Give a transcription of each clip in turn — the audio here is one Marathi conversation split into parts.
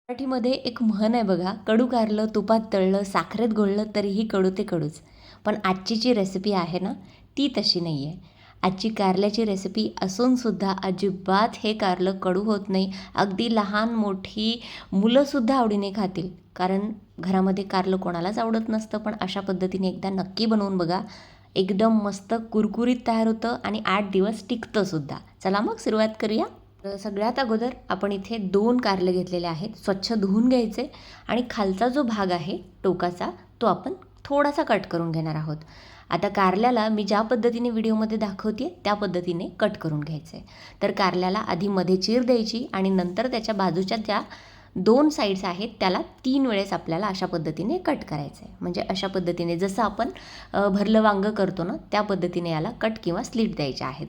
मराठीमध्ये एक म्हण आहे बघा, कडू कारलं तुपात तळलं साखरेत घोळलं तरीही कडू ते कडूच. पण आजची जी रेसिपी आहे ना, ती तशी नाही आहे. आजची कारल्याची रेसिपी असूनसुद्धा अजिबात हे कारलं कडू होत नाही. अगदी लहान मोठी मुलंसुद्धा आवडीने खातील. कारण घरामध्ये कारलं कोणालाच आवडत नसतं, पण अशा पद्धतीने एकदा नक्की बनवून बघा. एकदम मस्त कुरकुरीत तयार होतं आणि 8 दिवस टिकतंसुद्धा. चला मग सुरुवात करूया. तर सगळ्यात अगोदर आपण इथे 2 कारले घेतलेले आहेत. स्वच्छ धुवून घ्यायचे आणि खालचा जो भाग आहे टोकाचा तो आपण थोडासा कट करून घेणार आहोत. आता कारल्याला मी ज्या पद्धतीने व्हिडिओमध्ये दाखवते त्या पद्धतीने कट करून घ्यायचं आहे. तर कारल्याला आधी मध्ये चीर द्यायची आणि नंतर त्याच्या बाजूच्या ज्या 2 साईड्स आहेत त्याला 3 वेळेस आपल्याला अशा पद्धतीने कट करायचं आहे. म्हणजे अशा पद्धतीने जसं आपण भरलं वांगं करतो ना, त्या पद्धतीने याला कट किंवा स्लिट द्यायचे आहेत.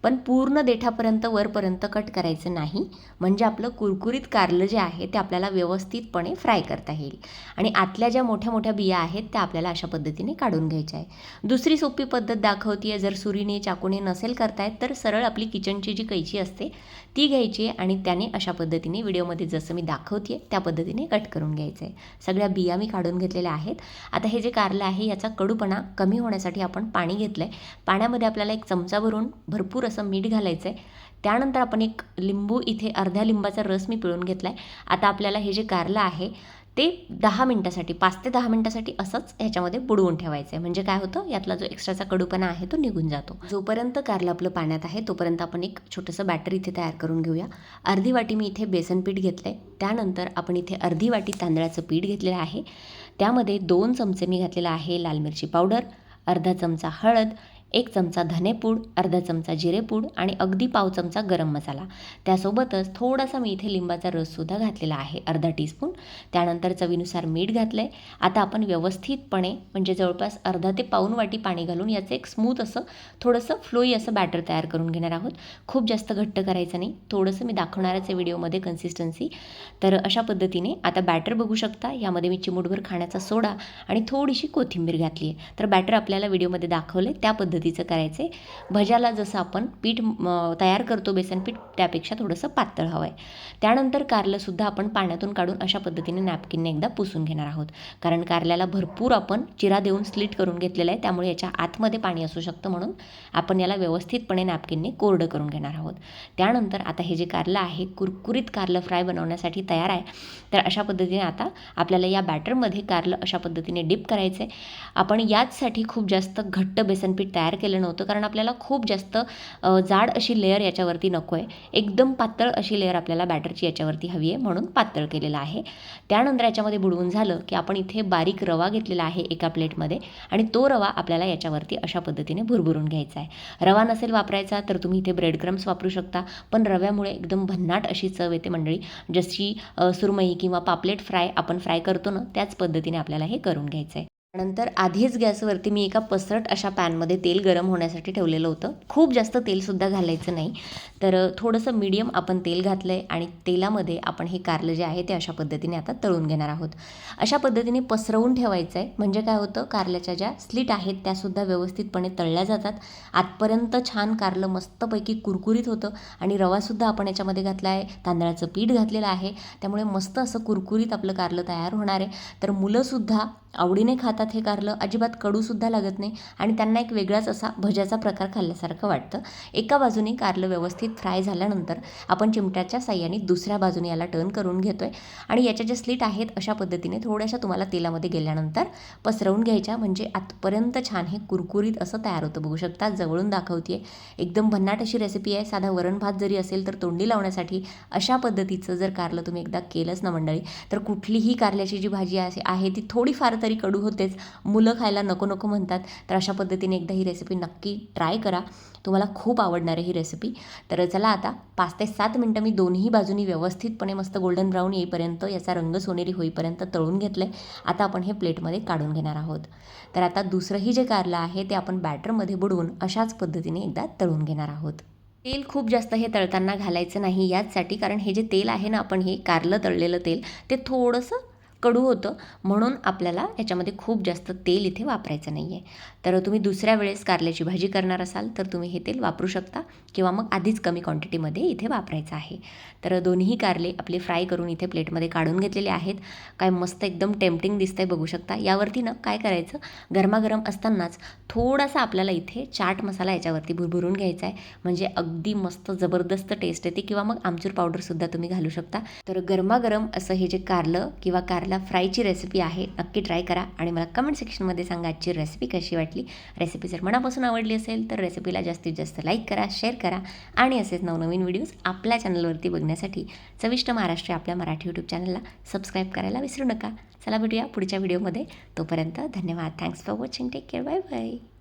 पण पूर्ण देठापर्यंत वरपर्यंत कट करायचं नाही, म्हणजे आपलं कुरकुरीत कारलं जे आहे ते आपल्याला व्यवस्थितपणे फ्राय करता येईल आणि आतल्या ज्या मोठ्या मोठ्या बिया आहेत त्या आपल्याला अशा पद्धतीने काढून घ्यायच्या आहे. दुसरी सोपी पद्धत दाखवते आहे. जर सुरीने चाकूने नसेल करतायत तर सरळ आपली किचनची जी कैची असते ती घ्यायची आहे आणि त्याने अशा पद्धतीने व्हिडिओमध्ये जसं मी दाखवते त्या पद्धतीने कट करून घ्यायचं आहे. सगळ्या बिया मी काढून घेतलेल्या आहेत. आता हे जे कारलं आहे याचा कडूपणा कमी होण्यासाठी आपण पाणी घेतलं आहे. पाण्यामध्ये आपल्याला 1 चमचा भरून भरपूर असं मीठ घालायचं आहे. त्यानंतर आपण एक लिंबू इथे अर्ध्या लिंबाचा रस मी पिळून घेतला आहे. आता आपल्याला हे जे कारलं आहे ते 10 मिनटासाठी 5 ते 10 मिनटासाठी असंच ह्याच्यामध्ये बुडवून ठेवायचं आहे. म्हणजे काय होतं, यातला जो एक्स्ट्राचा कडूपणा आहे तो निघून जातो. जोपर्यंत कारलं आपलं पाण्यात आहे तोपर्यंत आपण एक छोटंसं बॅटर इथे तयार करून घेऊया. अर्धी वाटी मी इथे बेसन पीठ घेतलं आहे. त्यानंतर आपण इथे अर्धी वाटी तांदळाचं पीठ घेतलेलं आहे. त्यामध्ये 2 चमचे मी घातलेला आहे लाल मिरची पावडर, अर्धा चमचा हळद, 1 चमचा धनेपूड, अर्धा चमचा जिरेपूड आणि अगदी पाव चमचा गरम मसाला. त्यासोबतच थोडासा मी इथे लिंबाचा रससुद्धा घातलेला आहे, अर्धा टीस्पून. त्यानंतर चवीनुसार मीठ घातलं आहे. आता आपण व्यवस्थितपणे म्हणजे जवळपास अर्धा ते पाऊण वाटी पाणी घालून याचं एक स्मूथ असं थोडंसं फ्लोई असं बॅटर तयार करून घेणार आहोत. खूप जास्त घट्ट करायचं नाही, थोडंसं मी दाखवणारच आहे व्हिडिओमध्ये कन्सिस्टन्सी. तर अशा पद्धतीने आता बॅटर बघू शकता. यामध्ये मी चिमूटभर खाण्याचा सोडा आणि थोडीशी कोथिंबीर घातली आहे. तर बॅटर आपल्याला व्हिडिओमध्ये दाखवलं आहे त्या पद्धतीचं करायचं आहे. भज्याला जसं आपण पीठ तयार करतो बेसन पीठ त्यापेक्षा थोडंसं पातळ हवं आहे. त्यानंतर कारलंसुद्धा आपण पाण्यातून काढून अशा पद्धतीने नॅपकिनने एकदा पुसून घेणार आहोत. कारण कारल्याला भरपूर आपण चिरा देऊन स्लिट करून घेतलेला आहे, त्यामुळे याच्या आतमध्ये पाणी असू शकतं, म्हणून आपण याला व्यवस्थितपणे नॅपकिनने कोरडं करून घेणार आहोत. त्यानंतर आता हे जे कारलं आहे कुरकुरीत कारलं फ्राय बनवण्यासाठी तयार आहे. तर अशा पद्धतीने आता आपल्याला या बॅटरमध्ये कारलं अशा पद्धतीने डिप करायचं आहे. आपण याचसाठी खूप जास्त घट्ट बेसनपीठ तयार केलं नव्हतं, कारण आपल्याला खूप जास्त जाड अशी लेयर याच्यावरती नको आहे. एकदम पातळ अशी लेयर आपल्याला बॅटरची याच्यावरती हवी आहे, म्हणून पातळ केलेलं आहे. त्यानंतर याच्यामध्ये बुडवून झालं की आपण इथे बारीक रवा घेतलेला आहे एका प्लेटमध्ये आणि तो रवा आपल्याला याच्यावरती अशा पद्धतीने भुरभुरून घ्यायचा आहे. रवा नसेल वापरायचा तर तुम्ही इथे ब्रेड क्रम्स वापरू शकता, पण रव्यामुळे एकदम भन्नाट अशी चव येते मंडळी. जशी सुरमई किंवा पापलेट फ्राय आपण फ्राय करतो ना, त्याच पद्धतीने आपल्याला हे करून घ्यायचं आहे. नंतर आधीच गॅसवरती मी एका पसरट अशा पॅनमध्ये तेल गरम होण्यासाठी ठेवलेलं होतं. खूप जास्त तेलसुद्धा घालायचं नाही, तर थोडंसं मीडियम आपण तेल घातलं आहे आणि तेलामध्ये आपण हे कारलं जे आहे ते अशा पद्धतीने आता तळून घेणार आहोत. अशा पद्धतीने पसरवून ठेवायचं आहे, म्हणजे काय होतं, कारल्याच्या ज्या स्लिट आहेत त्यासुद्धा व्यवस्थितपणे तळल्या जातात. आतपर्यंत छान कारलं मस्तपैकी कुरकुरीत होतं आणि रवासुद्धा आपण याच्यामध्ये घातला आहे, तांदळाचं पीठ घातलेलं आहे, त्यामुळे मस्त असं कुरकुरीत आपलं कारलं तयार होणार आहे. तर मुलंसुद्धा आवडीने खातात हे कारलं, अजिबात कडूसुद्धा लागत नाही आणि त्यांना एक वेगळाच असा भज्याचा प्रकार खाल्ल्यासारखं वाटतं. एका बाजूने कारलं व्यवस्थित फ्राय झाल्यानंतर आपण चिमट्याच्या साह्याने दुसऱ्या बाजूने याला टर्न करून घेतो आहे आणि याच्या ज्या स्लिट आहेत अशा पद्धतीने थोड्याशा तुम्हाला तेलामध्ये गेल्यानंतर पसरवून घ्यायच्या, म्हणजे आतपर्यंत छान हे कुरकुरीत असं तयार होतं. बघू शकता, जवळून दाखवते आहे. एकदम भन्नाट अशी रेसिपी आहे. साधा वरण भात जरी असेल तर तोंडी लावण्यासाठी अशा पद्धतीचं जर कारलं तुम्ही एकदा केलंच ना मंडळी, तर कुठलीही कारल्याची जी भाजी आहे ती थोडीफार तरी कडू होतेच. मुलं खायला नको नको म्हणतात. तर अशा पद्धतीने एकदा ही रेसिपी नक्की ट्राय करा, तुम्हाला खूप आवडणार आहे ही रेसिपी. तर चला आता 5 ते 7 मिनटं मी दोन्ही बाजूनी व्यवस्थितपणे मस्त गोल्डन ब्राऊन येईपर्यंत, याचा रंग सोनेरी होईपर्यंत तळून घेतलं आहे. आता आपण हे प्लेटमध्ये काढून घेणार आहोत. तर आता दुसरंही जे कारलं आहे ते आपण बॅटरमध्ये बुडवून अशाच पद्धतीने एकदा तळून घेणार आहोत. तेल खूप जास्त हे तळताना घालायचं नाही याचसाठी, कारण हे जे तेल आहे ना, आपण हे कारलं तळलेलं तेल ते थोडंसं कडू होतं, म्हणून आपल्याला याच्यामध्ये खूप जास्त तेल इथे वापरायचं नाही आहे. तर तुम्ही दुसऱ्या वेळेस कारल्याची भाजी करणार असाल तर तुम्ही हे तेल वापरू शकता किंवा मग आधीच कमी क्वांटिटीमध्ये इथे वापरायचं आहे. तर दोन्ही कारले आपले फ्राय करून इथे प्लेटमध्ये काढून घेतलेले आहेत. काय मस्त एकदम टेम्पटिंग दिसतंय बघू शकता. यावरती ना काय करायचं, गरमागरम असतानाच थोडासा आपल्याला इथे चाट मसाला याच्यावरती भुरभुरून घ्यायचा आहे, म्हणजे अगदी मस्त जबरदस्त टेस्ट येते. किंवा मग आमचूर पावडरसुद्धा तुम्ही घालू शकता. तर गरमागरम असं हे जे कारलं किंवा कारला फ्रायची रेसिपी आहे, नक्की ट्राय करा आणि मला कमेंट सेक्शनमध्ये सांगा आजची रेसिपी कशी वाटली. रेसिपी जर मनापासून आवडली असेल तर रेसिपीला जास्तीत जास्त लाईक करा, शेअर करा आणि असेच नवनवीन व्हिडिओज आपल्या चॅनलवरती बघण्यासाठी चविष्ट महाराष्ट्र आपल्या मराठी यूट्यूब चॅनलला सबस्क्राईब करायला विसरू नका. चला भेटूया पुढच्या व्हिडिओमध्ये. तोपर्यंत धन्यवाद. Thanks for watching. Take care. Bye bye.